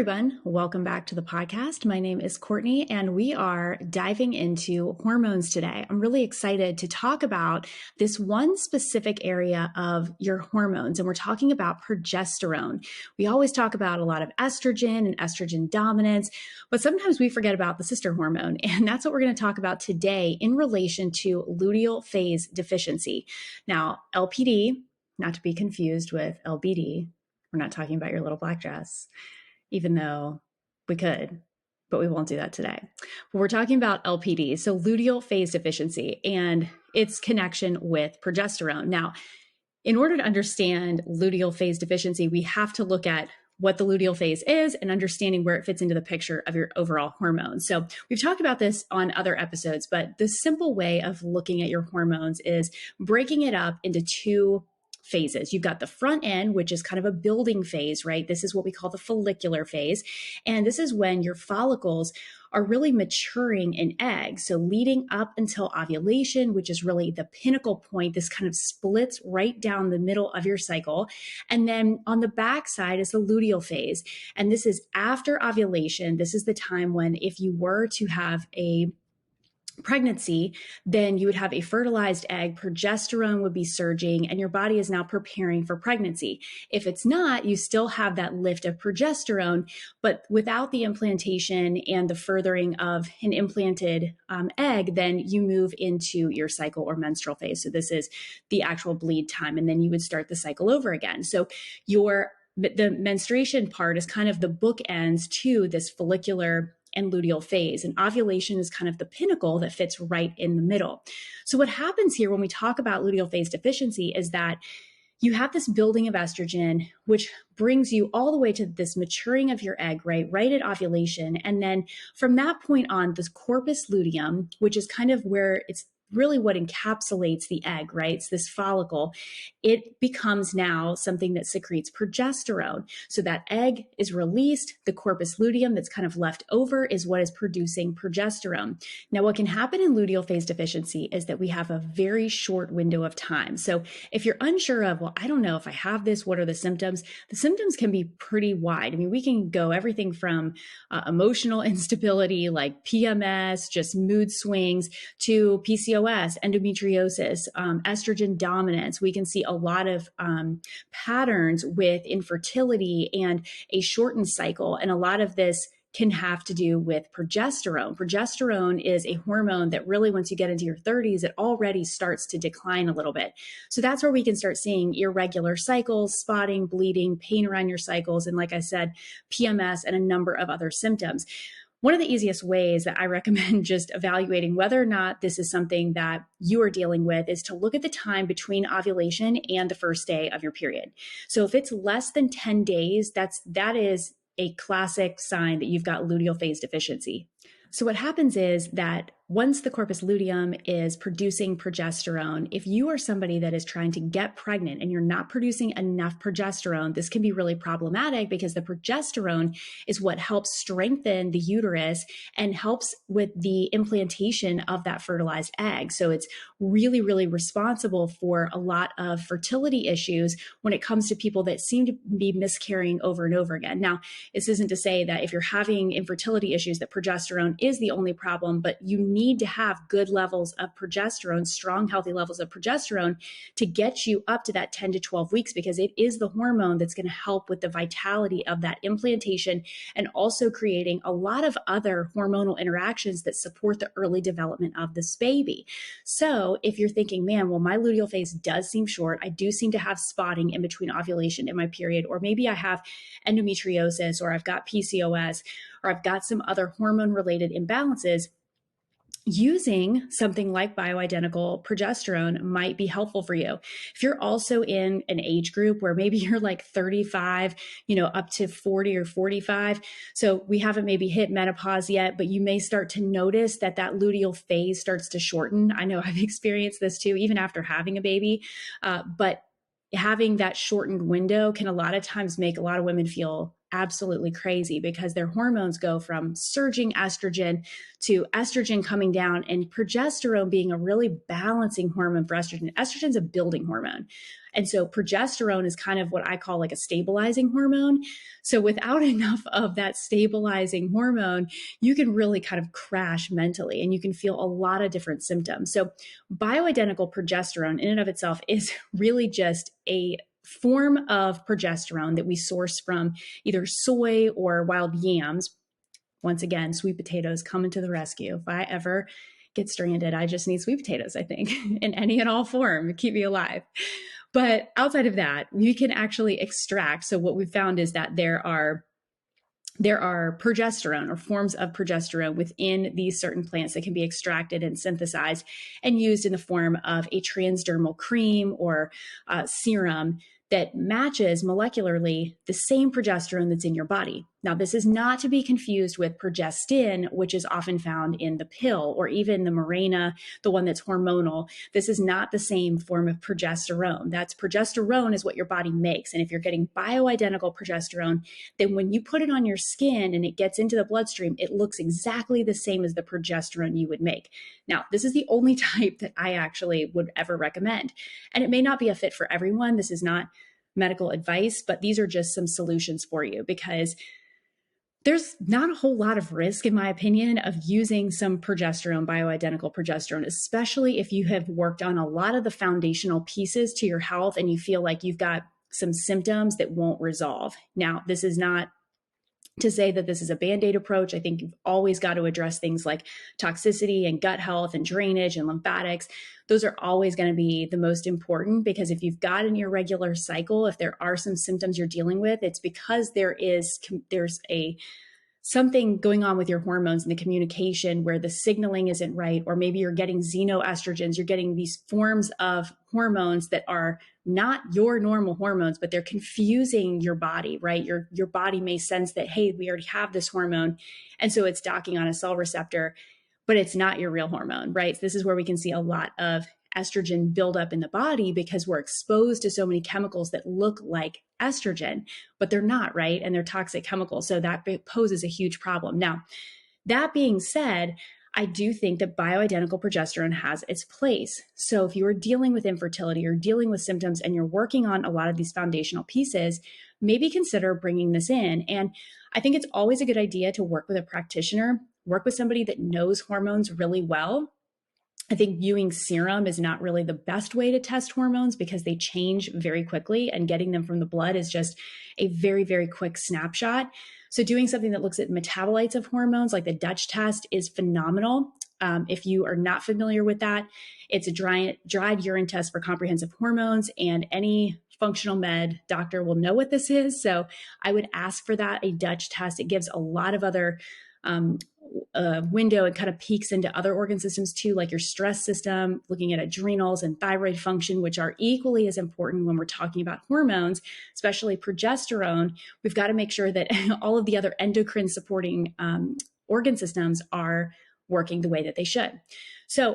everyone. Welcome back to the podcast. My name is Courtney, and we are diving into hormones today. I'm really excited to talk about this one specific area of your hormones, and we're talking about progesterone. We always talk about a lot of estrogen and estrogen dominance, but sometimes we forget about the sister hormone, and that's what we're going to talk about today in relation to luteal phase deficiency. Now, LPD, not to be confused with LBD. We're not talking about your little black dress, even though we could, but we won't do that today. But we're talking about LPD, so luteal phase deficiency, and its connection with progesterone. Now, in order to understand luteal phase deficiency, we have to look at what the luteal phase is and understanding where it fits into the picture of your overall hormones. So we've talked about this on other episodes, but the simple way of looking at your hormones is breaking it up into two phases. You've got the front end, which is kind of a building phase, right? This is what we call the follicular phase. And this is when your follicles are really maturing in eggs. So leading up until ovulation, which is really the pinnacle point, this kind of splits right down the middle of your cycle. And then on the backside is the luteal phase. And this is after ovulation. This is the time when if you were to have a pregnancy, then you would have a fertilized egg, progesterone would be surging, and your body is now preparing for pregnancy. If it's not, you still have that lift of progesterone, but without the implantation and the furthering of an implanted egg, then you move into your cycle or menstrual phase. So this is the actual bleed time, and then you would start the cycle over again. So the menstruation part is kind of the bookends to this follicular and luteal phase. And ovulation is kind of the pinnacle that fits right in the middle. So what happens here when we talk about luteal phase deficiency is that you have this building of estrogen, which brings you all the way to this maturing of your egg, right at ovulation. And then from that point on, this corpus luteum, which is kind of where it's really what encapsulates the egg, right? It's this follicle. It becomes now something that secretes progesterone. So that egg is released. The corpus luteum that's kind of left over is what is producing progesterone. Now, what can happen in luteal phase deficiency is that we have a very short window of time. So if you're unsure of, well, I don't know if I have this, what are the symptoms? The symptoms can be pretty wide. I mean, we can go everything from emotional instability, like PMS, just mood swings, to PCOS, endometriosis, estrogen dominance. We can see a lot of patterns with infertility and a shortened cycle. And a lot of this can have to do with progesterone. Progesterone is a hormone that really, once you get into your 30s, it already starts to decline a little bit. So that's where we can start seeing irregular cycles, spotting, bleeding, pain around your cycles, and like I said, PMS and a number of other symptoms. One of the easiest ways that I recommend just evaluating whether or not this is something that you are dealing with is to look at the time between ovulation and the first day of your period. So if it's less than 10 days, that is a classic sign that you've got luteal phase deficiency. So what happens is that once the corpus luteum is producing progesterone, if you are somebody that is trying to get pregnant and you're not producing enough progesterone, this can be really problematic because the progesterone is what helps strengthen the uterus and helps with the implantation of that fertilized egg. So it's really, really responsible for a lot of fertility issues when it comes to people that seem to be miscarrying over and over again. Now, this isn't to say that if you're having infertility issues that progesterone is the only problem, but you need to have good levels of progesterone, strong, healthy levels of progesterone to get you up to that 10 to 12 weeks, because it is the hormone that's going to help with the vitality of that implantation and also creating a lot of other hormonal interactions that support the early development of this baby. So if you're thinking, man, well, my luteal phase does seem short, I do seem to have spotting in between ovulation and my period, or maybe I have endometriosis, or I've got PCOS, or I've got some other hormone-related imbalances, using something like bioidentical progesterone might be helpful for you. If you're also in an age group where maybe you're like 35, up to 40 or 45, so we haven't maybe hit menopause yet, but you may start to notice that luteal phase starts to shorten. I know I've experienced this too, even after having a baby, but having that shortened window can a lot of times make a lot of women feel absolutely crazy because their hormones go from surging estrogen to estrogen coming down, and progesterone being a really balancing hormone for estrogen. Estrogen's a building hormone. And so progesterone is kind of what I call like a stabilizing hormone. So without enough of that stabilizing hormone, you can really kind of crash mentally and you can feel a lot of different symptoms. So bioidentical progesterone in and of itself is really just a form of progesterone that we source from either soy or wild yams. Once again, sweet potatoes coming to the rescue. If I ever get stranded, I just need sweet potatoes, I think, in any and all form to keep me alive. But outside of that, we can actually extract. So what we've found is that there are progesterone or forms of progesterone within these certain plants that can be extracted and synthesized and used in the form of a transdermal cream or serum that matches molecularly the same progesterone that's in your body. Now, this is not to be confused with progestin, which is often found in the pill or even the Mirena, the one that's hormonal. This is not the same form of progesterone. That's progesterone is what your body makes. And if you're getting bioidentical progesterone, then when you put it on your skin and it gets into the bloodstream, it looks exactly the same as the progesterone you would make. Now, this is the only type that I actually would ever recommend. And it may not be a fit for everyone. This is not medical advice, but these are just some solutions for you because there's not a whole lot of risk, in my opinion, of using some progesterone, bioidentical progesterone, especially if you have worked on a lot of the foundational pieces to your health and you feel like you've got some symptoms that won't resolve. Now, this is not to say that this is a Band-Aid approach. I think you've always got to address things like toxicity and gut health and drainage and lymphatics. Those are always going to be the most important because if you've got an irregular cycle, if there are some symptoms you're dealing with, it's because there's something going on with your hormones and the communication where the signaling isn't right, or maybe you're getting xenoestrogens, you're getting these forms of hormones that are not your normal hormones, but they're confusing your body, right? Your body may sense that, hey, we already have this hormone. And so it's docking on a cell receptor, but it's not your real hormone, right? So this is where we can see a lot of estrogen buildup in the body because we're exposed to so many chemicals that look like estrogen, but they're not, right? And they're toxic chemicals. So that poses a huge problem. Now, that being said, I do think that bioidentical progesterone has its place. So if you are dealing with infertility or dealing with symptoms and you're working on a lot of these foundational pieces, maybe consider bringing this in. And I think it's always a good idea to work with a practitioner, work with somebody that knows hormones really well. I think viewing serum is not really the best way to test hormones because they change very quickly and getting them from the blood is just a very, very quick snapshot. So doing something that looks at metabolites of hormones like the Dutch test is phenomenal. If you are not familiar with that, it's a dried urine test for comprehensive hormones, and any functional med doctor will know what this is. So I would ask for that, a Dutch test. It gives a lot of other window and kind of peeks into other organ systems too, like your stress system, looking at adrenals and thyroid function, which are equally as important when we're talking about hormones, especially progesterone. We've got to make sure that all of the other endocrine supporting organ systems are working the way that they should. So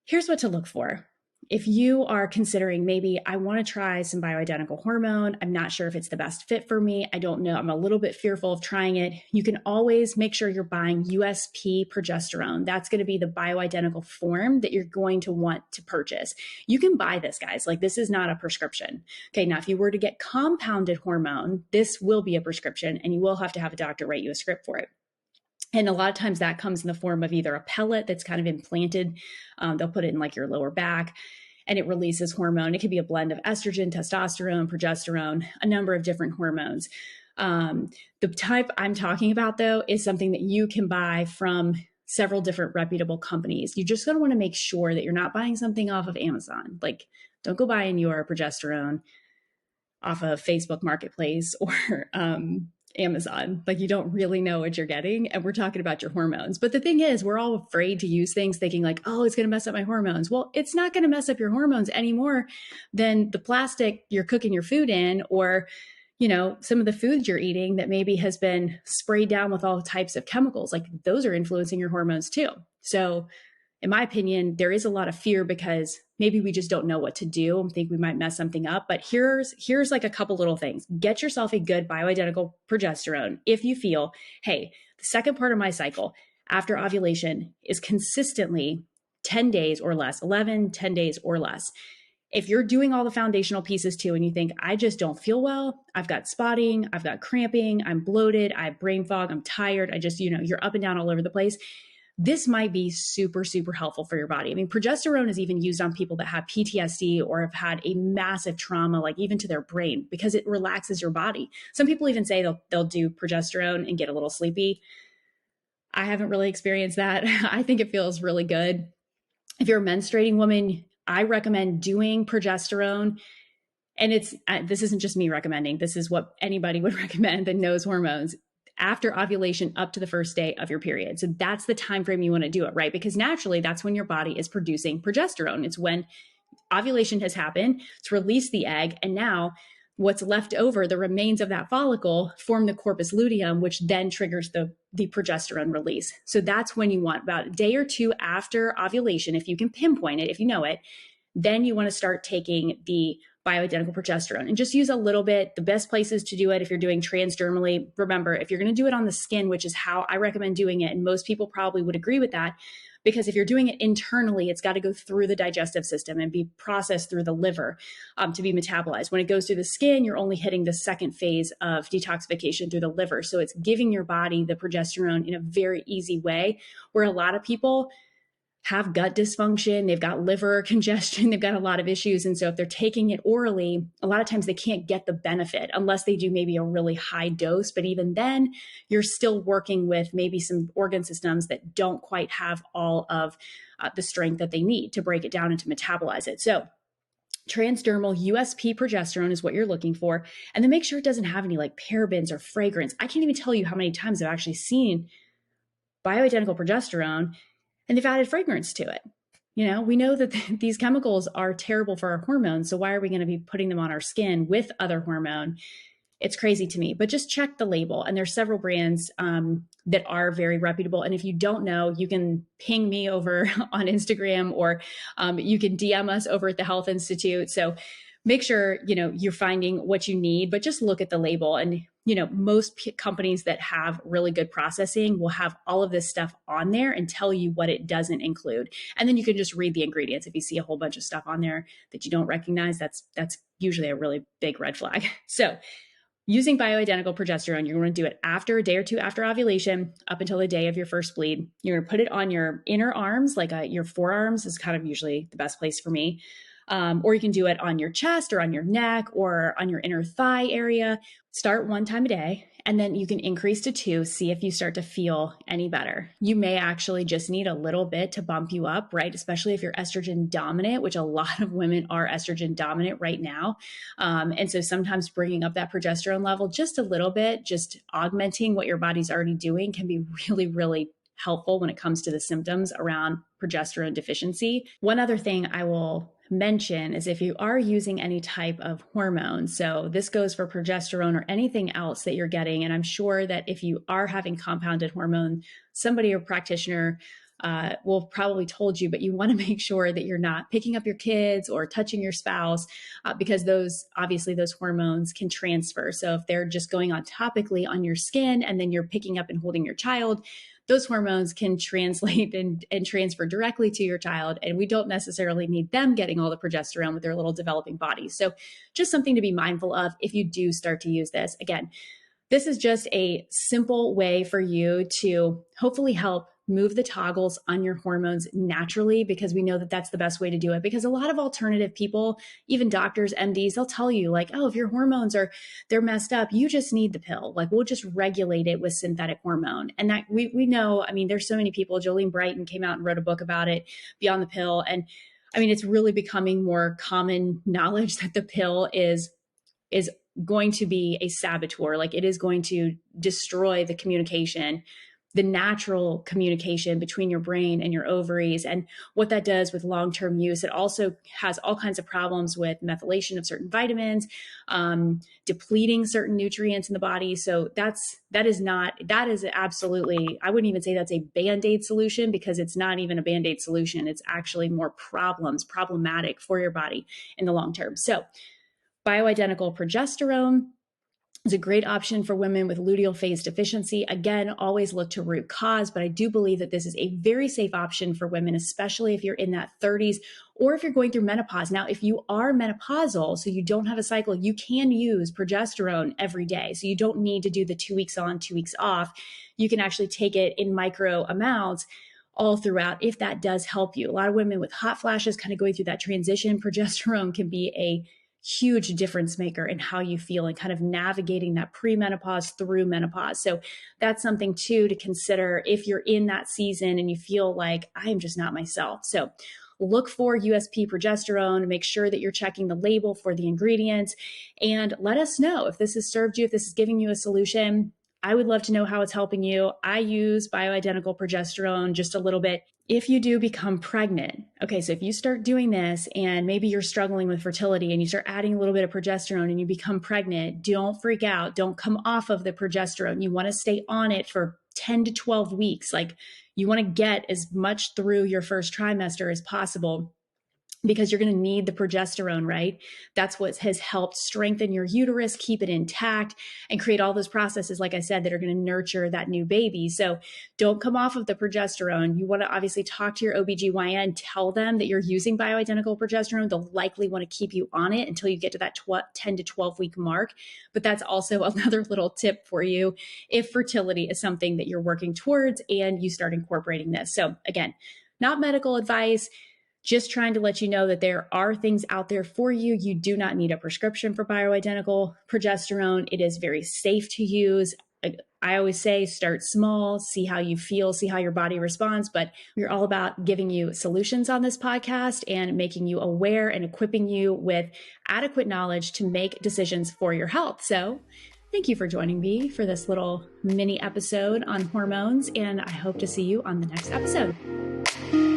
here's what to look for. If you are considering maybe I want to try some bioidentical hormone, I'm not sure if it's the best fit for me, I don't know, I'm a little bit fearful of trying it, you can always make sure you're buying USP progesterone. That's going to be the bioidentical form that you're going to want to purchase. You can buy this, guys. Like, this is not a prescription. Okay, now if you were to get compounded hormone, this will be a prescription and you will have to have a doctor write you a script for it. And a lot of times that comes in the form of either a pellet that's kind of implanted. They'll put it in like your lower back and it releases hormone. It could be a blend of estrogen, testosterone, progesterone, a number of different hormones. The type I'm talking about, though, is something that you can buy from several different reputable companies. You're just going to want to make sure that you're not buying something off of Amazon. Like, don't go buying your progesterone off of Facebook Marketplace or Amazon. Like, you don't really know what you're getting. And we're talking about your hormones. But the thing is, we're all afraid to use things thinking like, oh, it's going to mess up my hormones. Well, it's not going to mess up your hormones any more than the plastic you're cooking your food in, or, you know, some of the food you're eating that maybe has been sprayed down with all types of chemicals. Like, those are influencing your hormones too. So in my opinion, there is a lot of fear because maybe we just don't know what to do and think we might mess something up. But here's like a couple little things. Get yourself a good bioidentical progesterone. If you feel, hey, the second part of my cycle after ovulation is consistently 10 days or less, 11, 10 days or less. If you're doing all the foundational pieces too, and you think, I just don't feel well, I've got spotting, I've got cramping, I'm bloated, I have brain fog, I'm tired, I just, you're up and down all over the place. This might be super, super helpful for your body. I mean, progesterone is even used on people that have PTSD or have had a massive trauma, like even to their brain, because it relaxes your body. Some people even say they'll do progesterone and get a little sleepy. I haven't really experienced that. I think it feels really good. If you're a menstruating woman, I recommend doing progesterone. And this isn't just me recommending. This is what anybody would recommend that knows hormones. After ovulation up to the first day of your period. So that's the time frame you want to do it, right? Because naturally, that's when your body is producing progesterone. It's when ovulation has happened, it's released the egg, and now what's left over, the remains of that follicle, form the corpus luteum, which then triggers the progesterone release. So that's when you want, about a day or two after ovulation, if you can pinpoint it, if you know it, then you want to start taking the bioidentical progesterone and just use a little bit. The best places to do it, if you're doing transdermally, remember, if you're going to do it on the skin, which is how I recommend doing it, and most people probably would agree with that, because if you're doing it internally, it's got to go through the digestive system and be processed through the liver to be metabolized. When it goes through the skin, you're only hitting the second phase of detoxification through the liver. So it's giving your body the progesterone in a very easy way, where a lot of people have gut dysfunction, they've got liver congestion, they've got a lot of issues. And so if they're taking it orally, a lot of times they can't get the benefit unless they do maybe a really high dose. But even then, you're still working with maybe some organ systems that don't quite have all of the strength that they need to break it down and to metabolize it. So transdermal USP progesterone is what you're looking for. And then make sure it doesn't have any like parabens or fragrance. I can't even tell you how many times I've actually seen bioidentical progesterone and they've added fragrance to it. We know that these chemicals are terrible for our hormones. So why are we going to be putting them on our skin with other hormone? It's crazy to me, but just check the label. And there's several brands that are very reputable. And if you don't know, you can ping me over on Instagram, or you can DM us over at the Health Institute. So make sure, you're finding what you need, but just look at the label. And, most companies that have really good processing will have all of this stuff on there and tell you what it doesn't include. And then you can just read the ingredients. If you see a whole bunch of stuff on there that you don't recognize, that's usually a really big red flag. So using bioidentical progesterone, you're going to do it after a day or two after ovulation, up until the day of your first bleed. You're going to put it on your inner arms, like your forearms is kind of usually the best place for me. Or you can do it on your chest or on your neck or on your inner thigh area. Start one time a day, and then you can increase to 2, see if you start to feel any better. You may actually just need a little bit to bump you up, right? Especially if you're estrogen dominant, which a lot of women are estrogen dominant right now. And so sometimes bringing up that progesterone level just a little bit, just augmenting what your body's already doing, can be really, really helpful when it comes to the symptoms around progesterone deficiency. One other thing I will mention is if you are using any type of hormone, so this goes for progesterone or anything else that you're getting, and I'm sure that if you are having compounded hormone, somebody or practitioner will probably told you, but you want to make sure that you're not picking up your kids or touching your spouse because those hormones can transfer. So if they're just going on topically on your skin and then you're picking up and holding your child, those hormones can translate and transfer directly to your child. And we don't necessarily need them getting all the progesterone with their little developing bodies. So just something to be mindful of if you do start to use this. Again, this is just a simple way for you to hopefully help move the toggles on your hormones naturally, because we know that that's the best way to do it. Because a lot of alternative people, even doctors, MDs, they'll tell you like, oh, if your hormones they're messed up, you just need the pill. Like we'll just regulate it with synthetic hormone. And that we know, I mean, there's so many people. Jolene Brighton came out and wrote a book about it, Beyond the Pill. And I mean, it's really becoming more common knowledge that the pill is going to be a saboteur. Like it is going to destroy the communication the natural communication between your brain and your ovaries. And what that does with long-term use, it also has all kinds of problems with methylation of certain vitamins, depleting certain nutrients in the body. So that is absolutely, I wouldn't even say that's a Band-Aid solution, because it's not even a Band-Aid solution. It's actually more problematic for your body in the long term. So bioidentical progesterone is a great option for women with luteal phase deficiency. Again, always look to root cause, but I do believe that this is a very safe option for women, especially if you're in that 30s or if you're going through menopause. Now, if you are menopausal, so you don't have a cycle, you can use progesterone every day. So you don't need to do the 2 weeks on, 2 weeks off. You can actually take it in micro amounts all throughout, if that does help you. A lot of women with hot flashes kind of going through that transition, progesterone can be a huge difference maker in how you feel and kind of navigating that premenopause through menopause. So that's something too to consider if you're in that season and you feel like I am just not myself. So look for USP progesterone, make sure that you're checking the label for the ingredients, and let us know if this has served you, if this is giving you a solution. I would love to know how it's helping you. I use bioidentical progesterone just a little bit. If you do become pregnant, okay, so if you start doing this and maybe you're struggling with fertility and you start adding a little bit of progesterone and you become pregnant, don't freak out. Don't come off of the progesterone. You want to stay on it for 10 to 12 weeks. Like, you want to get as much through your first trimester as possible, because you're going to need the progesterone, right? That's what has helped strengthen your uterus, keep it intact, and create all those processes, like I said, that are going to nurture that new baby. So don't come off of the progesterone. You want to obviously talk to your OBGYN, tell them that you're using bioidentical progesterone. They'll likely want to keep you on it until you get to that 10 to 12 week mark. But that's also another little tip for you if fertility is something that you're working towards and you start incorporating this. So again, not medical advice, just trying to let you know that there are things out there for you. You do not need a prescription for bioidentical progesterone. It is very safe to use. I always say start small, see how you feel, see how your body responds, but we're all about giving you solutions on this podcast and making you aware and equipping you with adequate knowledge to make decisions for your health. So thank you for joining me for this little mini episode on hormones, and I hope to see you on the next episode.